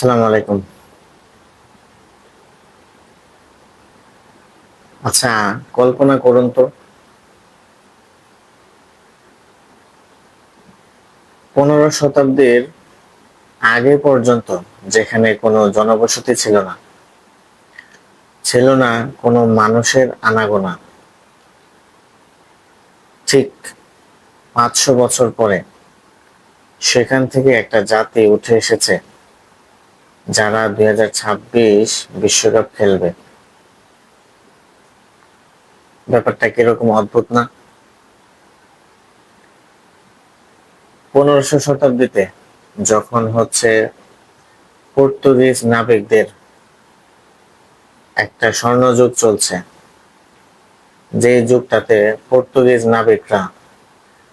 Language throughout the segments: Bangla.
আসসালামু আলাইকুম। আচ্ছা, কল্পনা করুন তো 15 শতাব্দীর আগে পর্যন্ত যেখানে কোনো জনবসতি ছিল না, ছিল না কোনো মানুষের আনাগোনা। ঠিক 500 বছর পরে সেখান থেকে একটা জাতি উঠে এসেছে যারা 2026 বিশ্বকাপ খেলবে। ব্যাপারটা কিরকম অদ্ভুত না? 1500 শতাব্দীতে যখন পর্তুগিজ নাবিকদের একটা স্বর্ণযুগ চলছে, যে যুগটাতে পর্তুগিজ নাবিকরা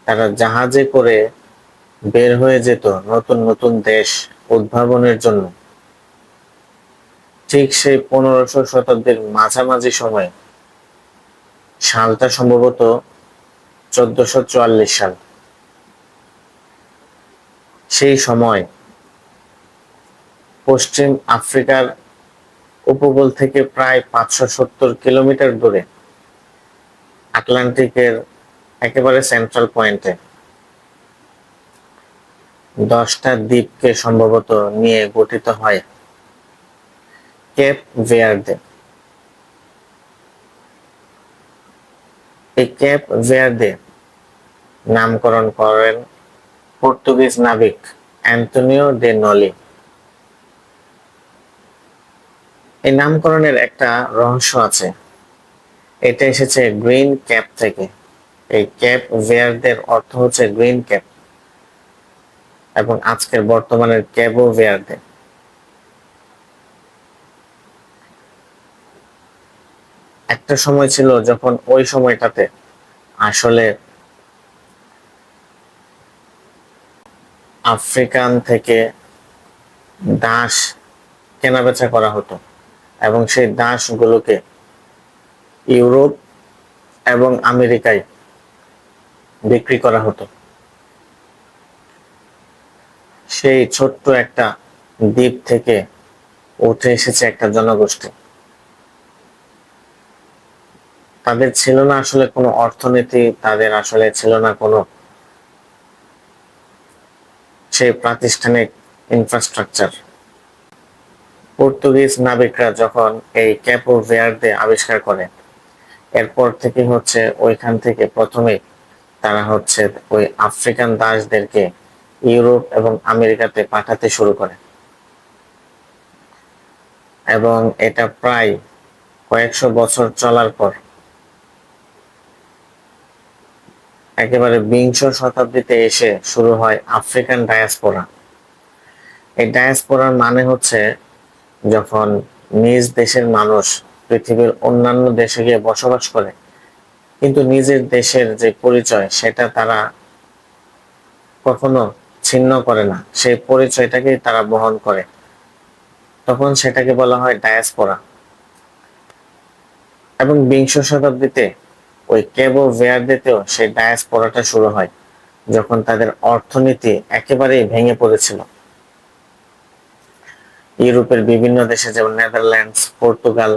তারা জাহাজে করে বের হয়ে যেত নতুন নতুন দেশ উদ্ভাবনের জন্য। ঠিক সেই 1500 শতাব্দীর মাঝামাঝি সময়ে, সালটা সম্ভবত 1444 সাল। সেই সময় পশ্চিম আফ্রিকার উপকূল থেকে প্রায় 570 কিলোমিটার দূরে আটলান্টিকের একেবারে সেন্ট্রাল পয়েন্টে 10টা দ্বীপকে সম্ভবত নিয়ে গঠিত হয় কেপ ভেয়ার্দে। এই কেপ ভেয়ার্দে নামকরণ করেন পর্তুগিজ নাবিক অ্যান্টোনিও দে নলি। এই নামকরণের একটা রহস্য আছে। এটা এসেছে গ্রিন ক্যাপ থেকে। এই ক্যাপ ভেয়ার্দের অর্থ হচ্ছে গ্রিন ক্যাপ, এবং আজকের বর্তমানের ক্যাবো ভেয়ার্দে। একটা সময় ছিল যখন ওই সময়টাতে আসলে আফ্রিকান থেকে দাস কেনাবেচা করা হতো, এবং সেই দাসগুলোকে ইউরোপ এবং আমেরিকায় বিক্রি করা হতো। সেই ছোট্ট একটা দ্বীপ থেকে উঠে এসেছে একটা জনগোষ্ঠী। তাদের ছিল না আসলে কোনো অর্থনীতি, তাদের আসলে ছিল না কোনো সেই প্রাতিষ্ঠানিক ইনফ্রাস্ট্রাকচার। পর্তুগিজ নাবিকরা যখন এই ক্যাপো ভেয়ার্দে আবিষ্কার করে, এরপর থেকে ওইখান থেকে প্রথমে তারা ওই আফ্রিকান দাসদেরকে ইউরোপ এবং আমেরিকাতে পাঠাতে শুরু করে, এবং এটা প্রায় কয়েকশো বছর চলার পর একেবারে বিংশ শতাব্দীতে এসে শুরু হয় আফ্রিকান ডায়াসপোরা। এই ডায়াসপোরার মানে যখন নিজ দেশের মানুষ পৃথিবীর অন্যান্য দেশে গিয়ে বসবাস করে, কিন্তু নিজের দেশের যে পরিচয় সেটা তারা কখনো ছিন্ন করে না, সেই পরিচয়টাকেই তারা বহন করে, তখন সেটাকে বলা হয় ডায়াসপোরা। এবং বিংশ শতাব্দীতে ওই কেবো ভেয়ার্দেতেও সেই ডায়াসপোরাটা শুরু হয়, যখন তাদের অর্থনীতি একেবারেই ভেঙে পড়েছিল। ইউরোপের বিভিন্ন দেশে যেমন নেদারল্যান্ডস, পর্তুগাল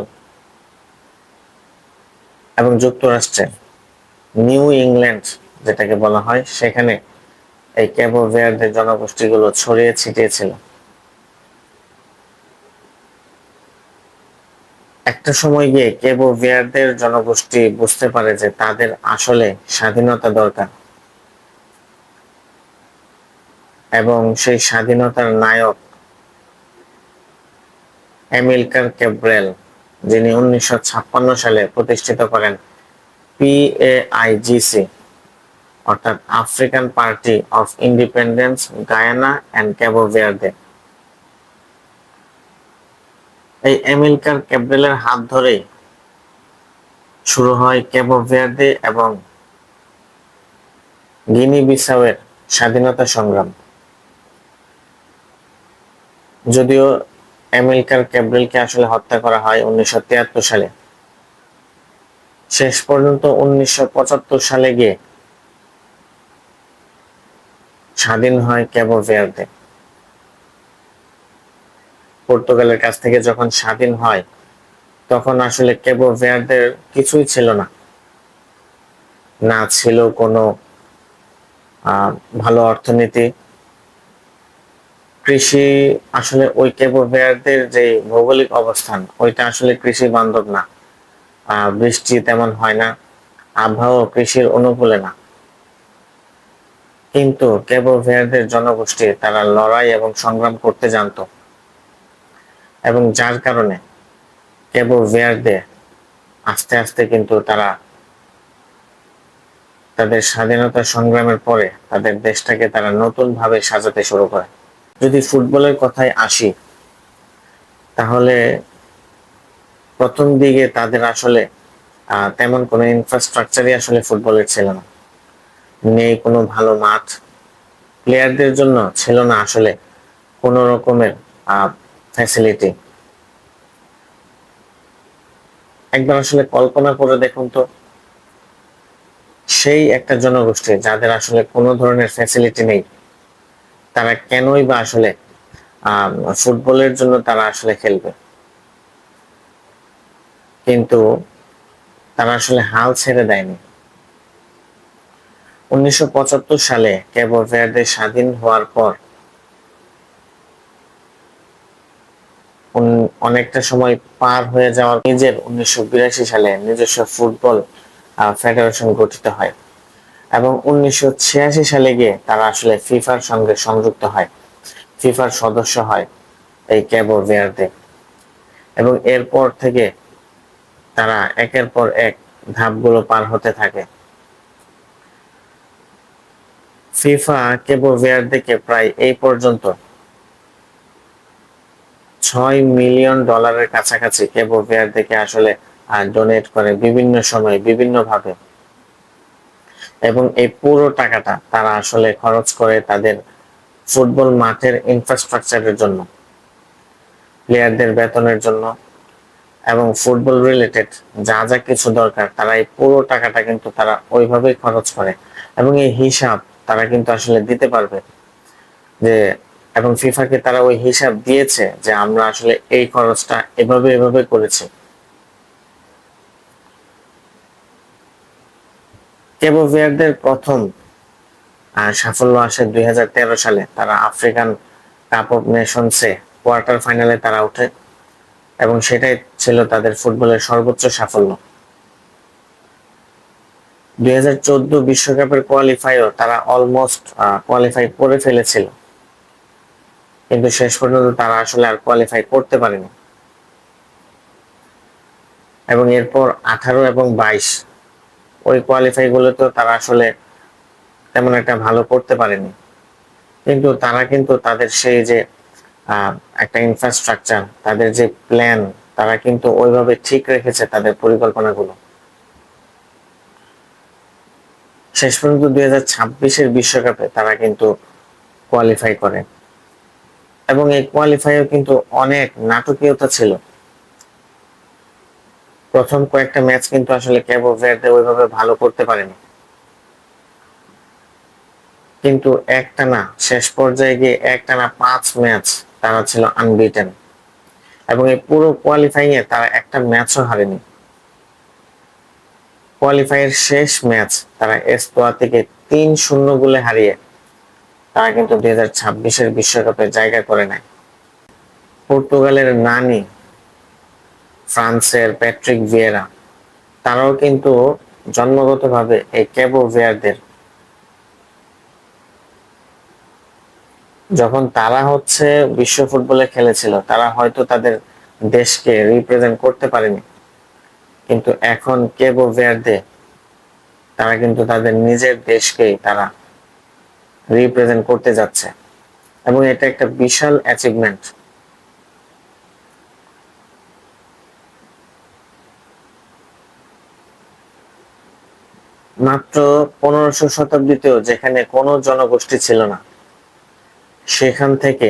এবং যুক্তরাষ্ট্রে নিউ ইংল্যান্ড যেটাকে বলা হয়, সেখানে এই কেবো ভেয়ার্দের জনগোষ্ঠীগুলো ছড়িয়ে ছিটিয়ে ছিল। একটা সময় গিয়ে কেবো ভেয়ার্দের জনগোষ্ঠী বুঝতে পারে যে তাদের আসলে স্বাধীনতা দরকার, এবং সেই স্বাধীনতার নায়ক অ্যামিলকার ক্যাব্রেল, যিনি 1956 সালে প্রতিষ্ঠিত করেন PAIGC, অর্থাৎ African Party of Independence Guinea and Cabo Verde. এই অ্যামিলকার ক্যাব্রেলের হাত ধরেই শুরু হয় ক্যাবো ভেয়ার্দে এবং গিনি বিসাউয়ের স্বাধীনতা সংগ্রাম। যদিও অ্যামিলকার ক্যাব্রেলকে আসলে হত্যা করা হয় 1973 সালে, শেষ পর্যন্ত 1975 সালে গিয়ে স্বাধীন হয় ক্যাবো ভেয়ার্দে। পর্তুগালের কাছ থেকে যখন স্বাধীন হয় তখন আসলে কেবো ভের্দের কিছুই ছিল না, না ছিল কোনো আহ ভালো অর্থনীতি, কৃষি। আসলে ওই কেবো ভের্দের যে ভৌগোলিক অবস্থান ওইটা আসলে কৃষি বান্ধব না, বৃষ্টি তেমন হয় না, আবহাওয়া কৃষির অনুকূলে না। কিন্তু কেবো ভের্দের জনগোষ্ঠী তারা লড়াই এবং সংগ্রাম করতে জানতো, এবং যার কারণে কেবো ভের্দে আস্তে আস্তে কিন্তু তারা তাদের স্বাধীনতা সংগ্রামের পরে তাদের দেশটাকে তারা নতুন ভাবে সাজাতে শুরু করে। যদি ফুটবলের কথায় আসি, তাহলে প্রথম দিকে তাদের আসলে তেমন কোনো ইনফ্রাস্ট্রাকচারই আসলে ফুটবলের ছিল না, নেই কোনো ভালো মাঠ, প্লেয়ারদের জন্য ছিল না আসলে কোন রকমের ফ্যাসিলিটি। একবার আসলে কল্পনা করে দেখুন তো, সেই একটা জনগোষ্ঠী যাদের আসলে কোনো ধরনের ফ্যাসিলিটি নেই, তারা কেনই বা আসলে ফুটবলের জন্য তারা আসলে খেলবে। কিন্তু তারা আসলে হাল ছেড়ে দেয়নি। 1975 সালে কেবো ভের্দে স্বাধীন হওয়ার পর অনেকটা সময় পার হয়ে যাওয়ার নিজের 1982 সালে নিজস্ব ফুটবল ফেডারেশন গঠিত হয়, এবং 1986 সালে গিয়ে তারা আসলে ফিফার সঙ্গে সংযুক্ত হয়, ফিফার সদস্য হয় এই কেবো ভের্দে। এবং এরপর থেকে তারা একের পর এক ধাপগুলো পার হতে থাকে। ফিফা কেবো ভের্দেকে প্রায় এই পর্যন্ত $6 মিলিয়ন কাছাকাছি কেবো ভের্দেকে আসলে ডোনেট করে বিভিন্ন সময়ে বিভিন্ন ভাবে, এবং এই পুরো টাকাটা তারা আসলে খরচ করে তাদের ফুটবল মাঠের ইনফ্রাস্ট্রাকচারের জন্য, প্লেয়ারদের বেতনের জন্য, এবং ফুটবল রিলেটেড যা যা কিছু দরকার তারা এই পুরো টাকাটা কিন্তু তারা ওইভাবেই খরচ করে। এবং এই হিসাব তারা কিন্তু আসলে দিতে পারবে যে, এবং ফিফাকে তারা ওই হিসাব দিয়েছে যে আমরা আসলে এই খরচটা এভাবে এভাবে করেছি। কেবো ভের্দের প্রথম সাফল্য আসে 2013 সালে, তারা আফ্রিকান কাপ অফ নেশনসে কোয়ার্টার ফাইনালে তারা ওঠে, এবং সেটাই ছিল তাদের ফুটবলের সর্বোচ্চ সাফল্য। 2014 বিশ্বকাপের কোয়ালিফাইও তারা অলমোস্ট কোয়ালিফাই করে ফেলেছিল, কিন্তু শেষ পর্যন্ত তারা আসলে আর কোয়ালিফাই করতে পারেনি। এবং এরপর 18 এবং 22 ওই কোয়ালিফাই গুলোতেও তারা আসলে তেমন একটা ভালো করতে পারেনি। কিন্তু তারা কিন্তু তাদের সেই যে একটা ইনফ্রাস্ট্রাকচার, তাদের যে প্ল্যান, তারা কিন্তু ওইভাবে ঠিক রেখেছে তাদের পরিকল্পনাগুলো। শেষ পর্যন্ত 2026-এর বিশ্বকাপে তারা কিন্তু কোয়ালিফাই করে, এবং এই কোয়ালিফাইও কিন্তু অনেক নাটকীয়তা ছিল। প্রথম কয়েকটা ম্যাচ কিন্তু আসলে কেবো ভের্দে ওইভাবে ভালো করতে পারেনি, কিন্তু একটানা শেষ পর্যায়ে গিয়ে একটানা 5 ম্যাচ তারা ছিল আনবিটেন, এবং এই পুরো কোয়ালিফাইং এ তারা একটা ম্যাচও হারেনি। কোয়ালিফাইয়ের শেষ ম্যাচ তারা এস্তোয়াতিকে 3-0 গোলে হারিয়ে তারা কিন্তু 2026-এর বিশ্বকাপে জায়গা করে নেয়। পর্তুগালের নানি ফ্রান্সের প্যাট্রিক ভিয়েরা, তারাও কিন্তু জন্মগতভাবে এই কেবো ভের্দের। যখন তারা হচ্ছে বিশ্ব ফুটবলে খেলেছিল তারা হয়তো তাদের দেশকে রিপ্রেজেন্ট করতে পারেনি, কিন্তু এখন কেবো ভের্দে তারা কিন্তু তাদের নিজের দেশকেই তারা রিপ্রেজেন্ট করতে যাচ্ছে, এবং এটা একটা বিশাল অ্যাচিভমেন্ট। মাত্র 1500 শতাব্দীতেও যেখানে কোনো জনগোষ্ঠী ছিল না, সেখান থেকে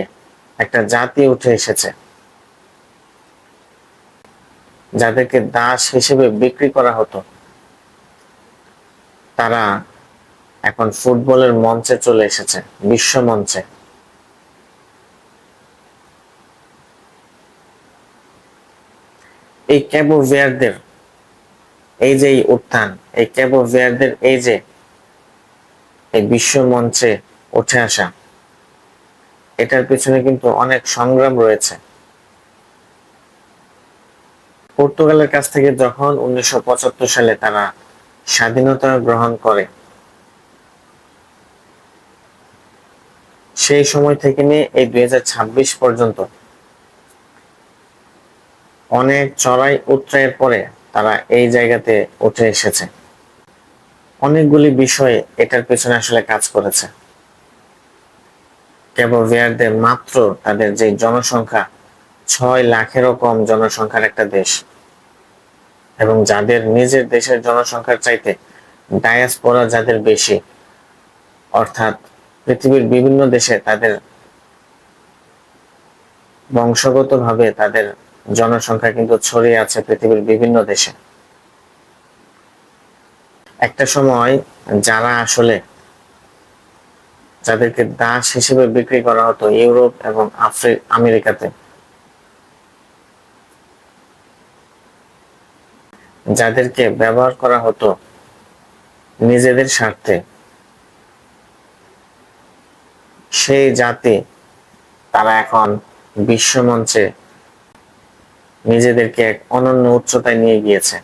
একটা জাতি উঠে এসেছে যাদেরকে দাস হিসেবে বিক্রি করা হতো। তারা এখন ফুটবলের মঞ্চে চলে এসেছে, বিশ্ব মঞ্চে। এই ক্যাবো ভেয়ারদের এই যে এই উত্থান, এই ক্যাবো ভেয়ারদের এই যে এই বিশ্ব মঞ্চে উঠে আসা, এটার পিছনে কিন্তু অনেক সংগ্রাম রয়েছে। পর্তুগালের কাছ থেকে যখন 1975 সালে তারা স্বাধীনতা গ্রহণ করে, সেই সময় থেকে নিয়ে এই 2026 পর্যন্ত অনেক চড়াই উতরাইয়ের পরে তারা এই জায়গাতে উঠে এসেছে। অনেকগুলি বিষয় এটার পেছনে আসলে কাজ করেছে। ক্যাবো ভেয়ারদে মাত্র তাদের যে জনসংখ্যা 6 লাখেরও কম জনসংখ্যার একটা দেশ, এবং যাদের নিজের দেশের জনসংখ্যার চাইতে ডায়াসপোরা যাদের বেশি, অর্থাৎ পৃথিবীর বিভিন্ন দেশে তাদের বংশগতভাবে তাদের জনসংখ্যা কিন্তু ছড়িয়ে আছে পৃথিবীর বিভিন্ন দেশে। একটা সময় যারা আসলে যাদেরকে দাস হিসেবে বিক্রি করা হতো ইউরোপ এবং আমেরিকাতে, যাদেরকে ব্যবহার করা হতো নিজেদের স্বার্থে, সেই জাতি তারা এখন বিশ্বমঞ্চে নিজেদেরকে এক অনন্য উচ্চতায় নিয়ে গিয়েছে।